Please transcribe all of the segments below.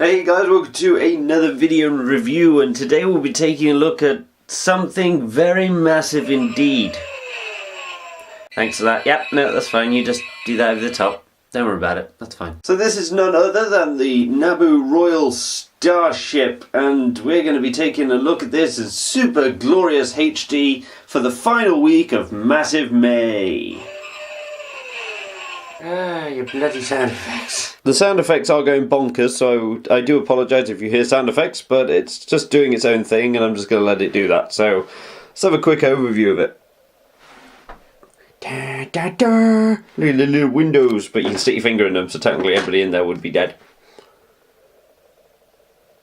Hey guys, welcome to another video review, and today we'll be taking a look at something very massive indeed. Thanks for that. Yep, no, that's fine. You just do that over the top. Don't worry about it. That's fine. So this is none other than the Naboo Royal Starship, and we're going to be taking a look at this in super glorious HD for the final week of Massive May. Ah, your bloody sound effects. The sound effects are going bonkers, so I do apologise if you hear sound effects, but it's just doing its own thing and I'm just going to let it do that. So let's have a quick overview of it. Da, da, da. Little windows, but you can stick your finger in them, so technically everybody in there would be dead.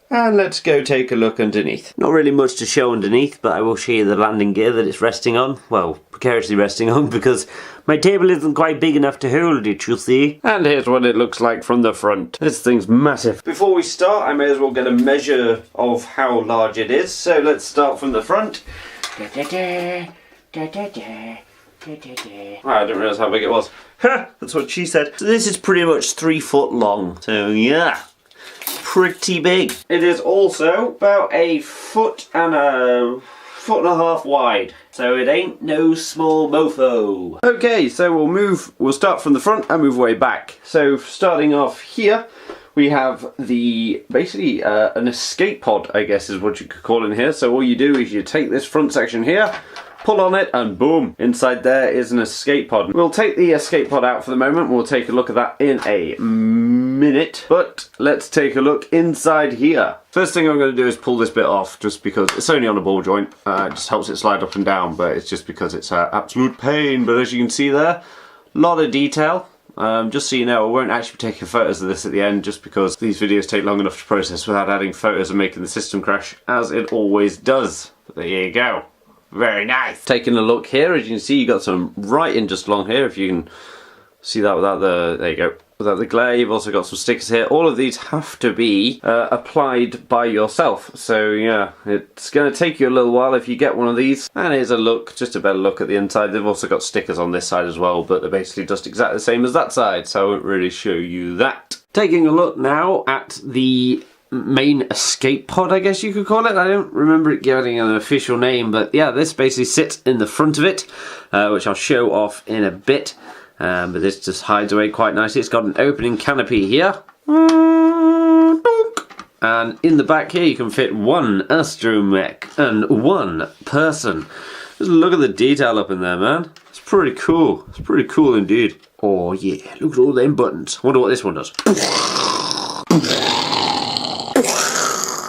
And let's go take a look underneath. Not really much to show underneath, but I will show you the landing gear that it's resting on. Well, precariously resting on, because my table isn't quite big enough to hold it, you see. And here's what it looks like from the front. This thing's massive. Before we start, I may as well get a measure of how large it is. So let's start from the front. Da, da, da, da, da, da. I didn't realise how big it was. Ha! That's what she said. So this is pretty much 3 foot long. So yeah. Pretty big. It is also about a foot and a half wide, so it ain't no small mofo. Okay, so we'll start from the front and move way back. So starting off here, we have basically an escape pod, I guess is what you could call it in here. So all you do is you take this front section here, pull on it, and boom, inside there is an escape pod. We'll take the escape pod out for the moment. We'll take a look at that in a minute, but let's take a look inside here. First thing I'm going to do is pull this bit off, just because it's only on a ball joint. It just helps it slide up and down, but it's just because it's an absolute pain. But as you can see there, a lot of detail. Just so you know, I won't actually be taking photos of this at the end, just because these videos take long enough to process without adding photos and making the system crash, as it always does. But there you go. Very nice. Taking a look here, as you can see, you got some writing just along here. If you can see that without there you go, without the glare. You've also got some stickers here. All of these have to be applied by yourself. So yeah, it's going to take you a little while if you get one of these. And here's a look, just a better look at the inside. They've also got stickers on this side as well, but they're basically just exactly the same as that side, so I won't really show you that. Taking a look now at the main escape pod, I guess you could call it. I don't remember it getting an official name, but yeah, this basically sits in the front of it, which I'll show off in a bit. But this just hides away quite nicely. It's got an opening canopy here, and in the back here you can fit one astromech and one person. Just look at the detail up in there, man. It's pretty cool. It's pretty cool indeed. Oh yeah, look at all them buttons. Wonder what this one does.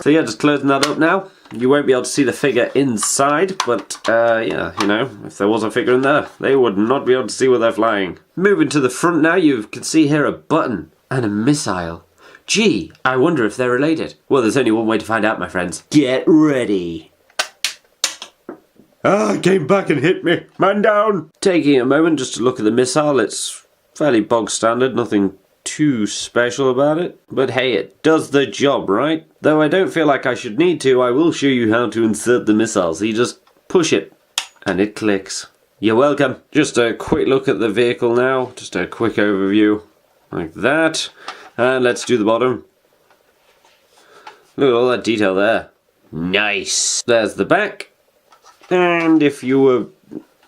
So yeah, just closing that up now. You won't be able to see the figure inside, but yeah, you know, if there was a figure in there, they would not be able to see where they're flying. Moving to the front now, you can see here a button and a missile. Gee, I wonder if they're related. Well, there's only one way to find out, my friends. Get ready. Ah, it came back and hit me. Man down. Taking a moment just to look at the missile. It's fairly bog standard, nothing too special about it, but hey, it does the job, right? Though I don't feel like I should need to, I will show you how to insert the missile. So you just push it and it clicks. You're welcome. Just a quick look at the vehicle now, just a quick overview like that, and let's do the bottom. Look at all that detail there. Nice. There's the back, and if you were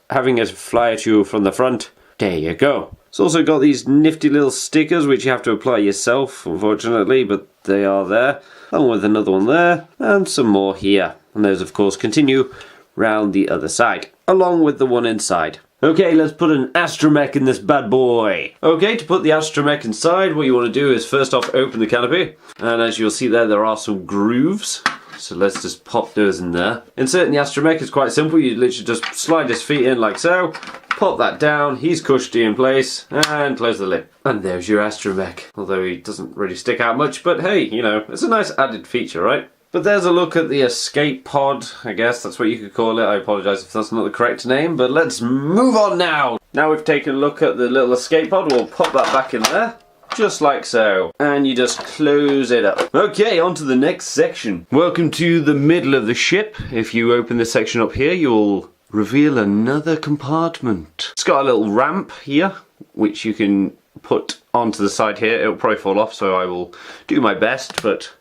having it fly at you from the front, there you go. It's also got these nifty little stickers which you have to apply yourself, unfortunately, but they are there, along with another one there, and some more here. And those, of course, continue round the other side, along with the one inside. Okay, let's put an astromech in this bad boy. Okay, to put the astromech inside, what you want to do is first off open the canopy, and as you'll see there are some grooves. So let's just pop those in there. Inserting the astromech is quite simple. You literally just slide his feet in like so, pop that down, he's cushy in place, and close the lid. And there's your astromech. Although he doesn't really stick out much, but hey, you know, it's a nice added feature, right? But there's a look at the escape pod, I guess that's what you could call it. I apologise if that's not the correct name, but let's move on now. Now we've taken a look at the little escape pod, we'll pop that back in there. Just like so. And you just close it up. Okay, on to the next section. Welcome to the middle of the ship. If you open this section up here, you'll reveal another compartment. It's got a little ramp here, which you can put onto the side here. It'll probably fall off, so I will do my best, but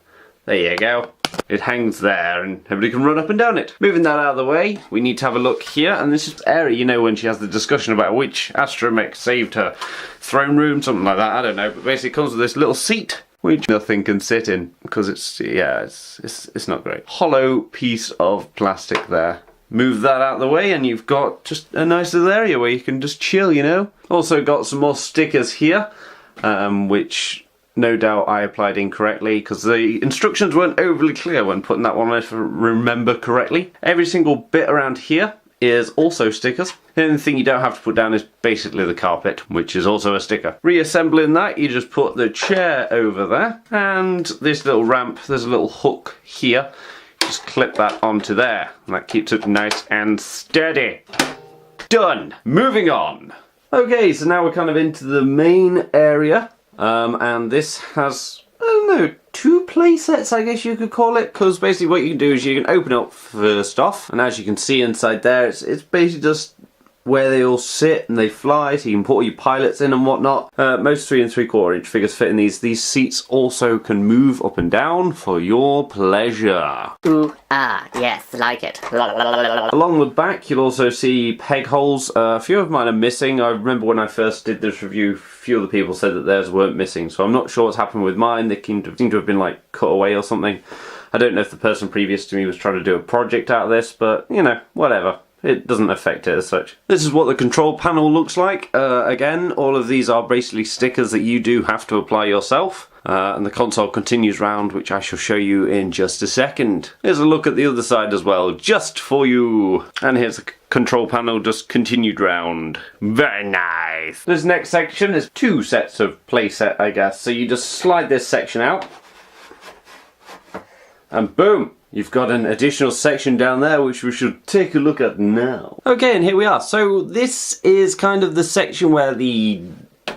there you go. It hangs there and everybody can run up and down it. Moving that out of the way, we need to have a look here, and this is Aerie, you know, when she has the discussion about which astromech saved her throne room, something like that, I don't know, but basically it comes with this little seat which nothing can sit in, because it's not great. Hollow piece of plastic there. Move that out of the way and you've got just a nice little area where you can just chill, you know. Also got some more stickers here, which no doubt I applied incorrectly because the instructions weren't overly clear when putting that one on, if I remember correctly. Every single bit around here is also stickers. The only thing you don't have to put down is basically the carpet, which is also a sticker. Reassembling that, you just put the chair over there, and this little ramp, there's a little hook here. Just clip that onto there, and that keeps it nice and steady. Done! Moving on! Okay, so now we're kind of into the main area. And this has, I don't know, 2 play sets, I guess you could call it, because basically what you can do is you can open up first off, and as you can see inside there, it's basically just where they all sit and they fly, so you can put all your pilots in and whatnot. Most 3 3/4 inch figures fit in these. These seats also can move up and down for your pleasure. Ooh, ah, yes, like it. Along the back you'll also see peg holes. A few of mine are missing. I remember when I first did this review, a few of the people said that theirs weren't missing, so I'm not sure what's happened with mine. They seem to have been like cut away or something. I don't know if the person previous to me was trying to do a project out of this, but you know, whatever. It doesn't affect it as such. This is what the control panel looks like. Again, all of these are basically stickers that you do have to apply yourself. And the console continues round, which I shall show you in just a second. Here's a look at the other side as well, just for you. And here's the control panel just continued round. Very nice. This next section is 2 sets of playset, I guess. So you just slide this section out. And boom! You've got an additional section down there which we should take a look at now. Okay, and here we are. So this is kind of the section where the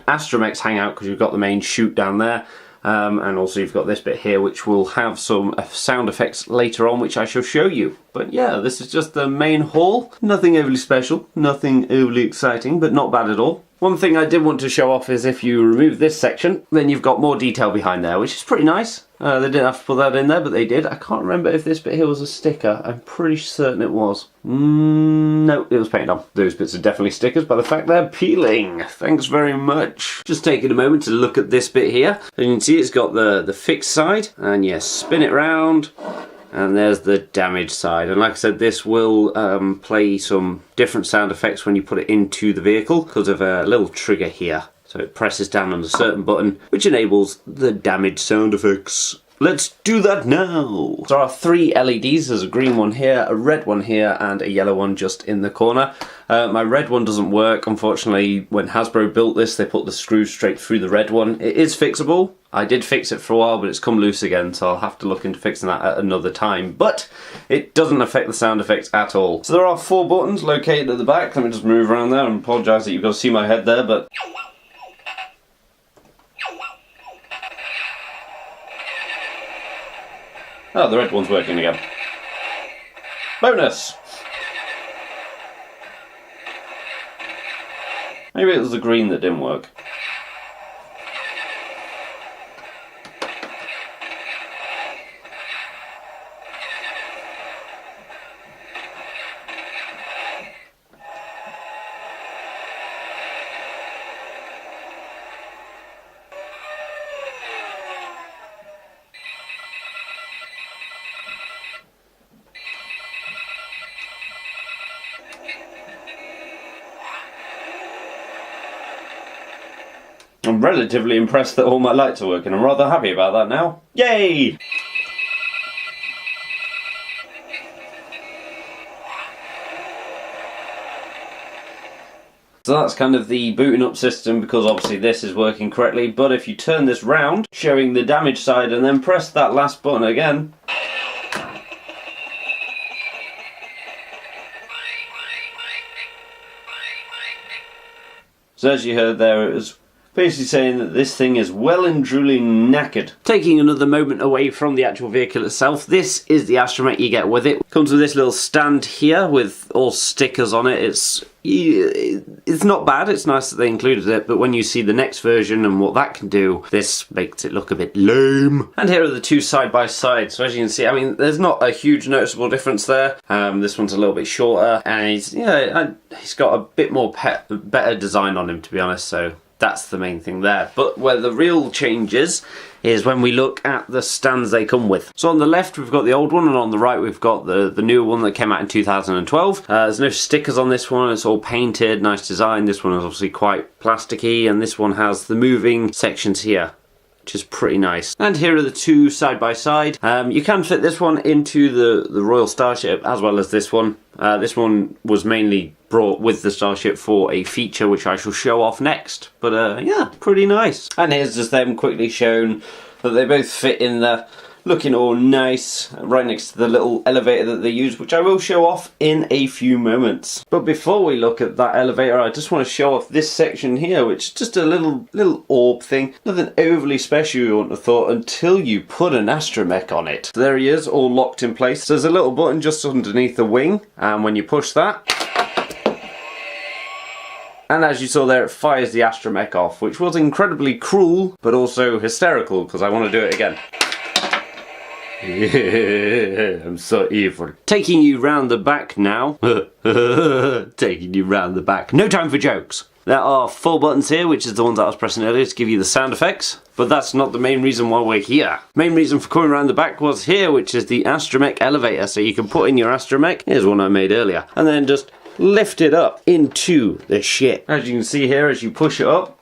astromechs hang out, because you've got the main chute down there. And also you've got this bit here which will have some sound effects later on, which I shall show you. But yeah, this is just the main hall. Nothing overly special, nothing overly exciting, but not bad at all. One thing I did want to show off is if you remove this section, then you've got more detail behind there, which is pretty nice. They didn't have to put that in there, but they did. I can't remember if this bit here was a sticker. I'm pretty certain it was. No, it was painted on. Those bits are definitely stickers by the fact they're peeling. Thanks very much. Just taking a moment to look at this bit here. As you can see, it's got the fixed side, and you spin it round. And there's the damaged side, and like I said, this will play some different sound effects when you put it into the vehicle because of a little trigger here. So it presses down on a certain button which enables the damaged sound effects. Let's do that now! There are 3 LEDs, there's a green one here, a red one here, and a yellow one just in the corner. My red one doesn't work, unfortunately. When Hasbro built this, they put the screws straight through the red one. It is fixable. I did fix it for a while, but it's come loose again, so I'll have to look into fixing that at another time. But it doesn't affect the sound effects at all. So there are 4 buttons located at the back. Let me just move around there and apologise that you've got to see my head there, but... Oh, the red one's working again. Bonus! Maybe it was the green that didn't work. I'm relatively impressed that all my lights are working. I'm rather happy about that now. Yay! So that's kind of the booting up system, because obviously this is working correctly, but if you turn this round, showing the damaged side, and then press that last button again, so as you heard there, it was basically saying that this thing is well and truly knackered. Taking another moment away from the actual vehicle itself, this is the astromech you get with it. Comes with this little stand here with all stickers on it. It's not bad, it's nice that they included it, but when you see the next version and what that can do, this makes it look a bit lame. And here are the two side by side, so as you can see, I mean, there's not a huge noticeable difference there. This one's a little bit shorter, and he's got a bit more better design on him, to be honest, so that's the main thing there. But where the real change is when we look at the stands they come with. So on the left we've got the old one, and on the right we've got the newer one that came out in 2012. There's no stickers on this one, it's all painted, nice design. This one is obviously quite plasticky, and this one has the moving sections here, which is pretty nice. And here are the two side by side. You can fit this one into the Royal Starship as well as this one. This one was mainly brought with the Starship for a feature which I shall show off next. But yeah, pretty nice. And here's just them quickly shown that they both fit in there, looking all nice, right next to the little elevator that they use, which I will show off in a few moments. But before we look at that elevator, I just want to show off this section here, which is just a little orb thing. Nothing overly special, you wouldn't have thought, until you put an astromech on it. So there he is, all locked in place. So there's a little button just underneath the wing, and when you push that, and as you saw there, it fires the astromech off, which was incredibly cruel, but also hysterical, because I want to do it again. Yeah, I'm so evil. Taking you round the back now. Taking you round the back. No time for jokes. There are 4 buttons here, which is the ones that I was pressing earlier to give you the sound effects. But that's not the main reason why we're here. Main reason for coming around the back was here, which is the astromech elevator. So you can put in your astromech. Here's one I made earlier. And then just lift it up into the ship. As you can see here, as you push it up,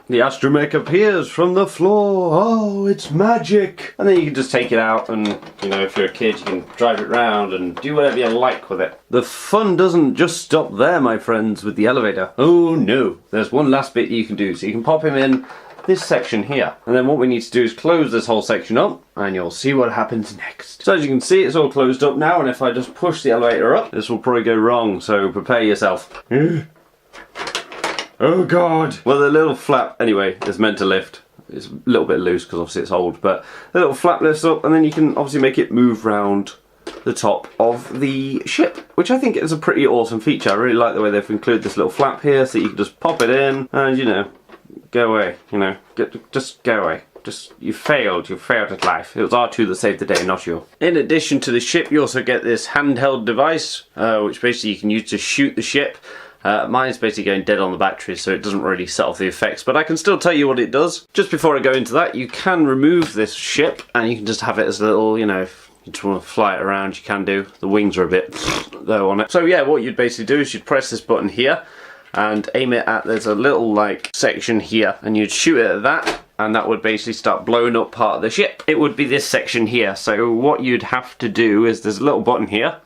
the astromech appears from the floor. Oh, it's magic. And then you can just take it out and, you know, if you're a kid, you can drive it around and do whatever you like with it. The fun doesn't just stop there, my friends, with the elevator. Oh no, there's one last bit you can do. So you can pop him in this section here. And then what we need to do is close this whole section up, and you'll see what happens next. So as you can see, it's all closed up now, and if I just push the elevator up, this will probably go wrong, so prepare yourself. Oh god! Well, the little flap, anyway, is meant to lift. It's a little bit loose because obviously it's old, but the little flap lifts up, and then you can obviously make it move round the top of the ship, which I think is a pretty awesome feature. I really like the way they've included this little flap here, so you can just pop it in, and you know, go away, you know, just go away. You failed at life. It was R2 that saved the day, not you. In addition to the ship, you also get this handheld device, which basically you can use to shoot the ship. Mine's basically going dead on the batteries, so it doesn't really set off the effects, but I can still tell you what it does. Just before I go into that, you can remove this ship, and you can just have it as a little, you know, if you just want to fly it around, you can do. The wings are a bit though on it. So yeah, what you'd basically do is you'd press this button here, and aim it at, there's a little like section here, and you'd shoot it at that, and that would basically start blowing up part of the ship. It would be this section here, so what you'd have to do is there's a little button here.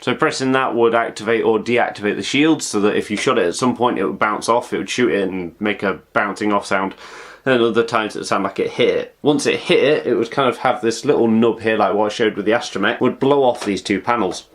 So pressing that would activate or deactivate the shields, so that if you shot it at some point it would bounce off, it would shoot it and make a bouncing off sound. And other times it would sound like it hit it. Once it hit it, it would kind of have this little nub here, like what I showed with the astromech, would blow off these 2 panels.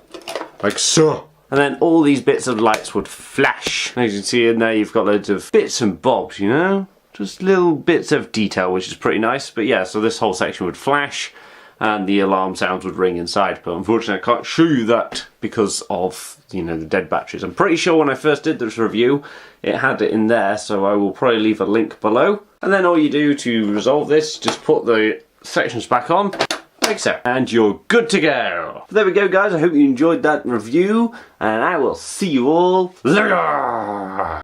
Like so. And then all these bits of lights would flash. As you can see in there, you've got loads of bits and bobs, you know? Just little bits of detail, which is pretty nice. But yeah, so this whole section would flash, and the alarm sounds would ring inside, but unfortunately I can't show you that because of, you know, the dead batteries. I'm pretty sure when I first did this review it had it in there, so I will probably leave a link below. And then all you do to resolve this, just put the sections back on, like so, and you're good to go. But there we go guys, I hope you enjoyed that review, and I will see you all later.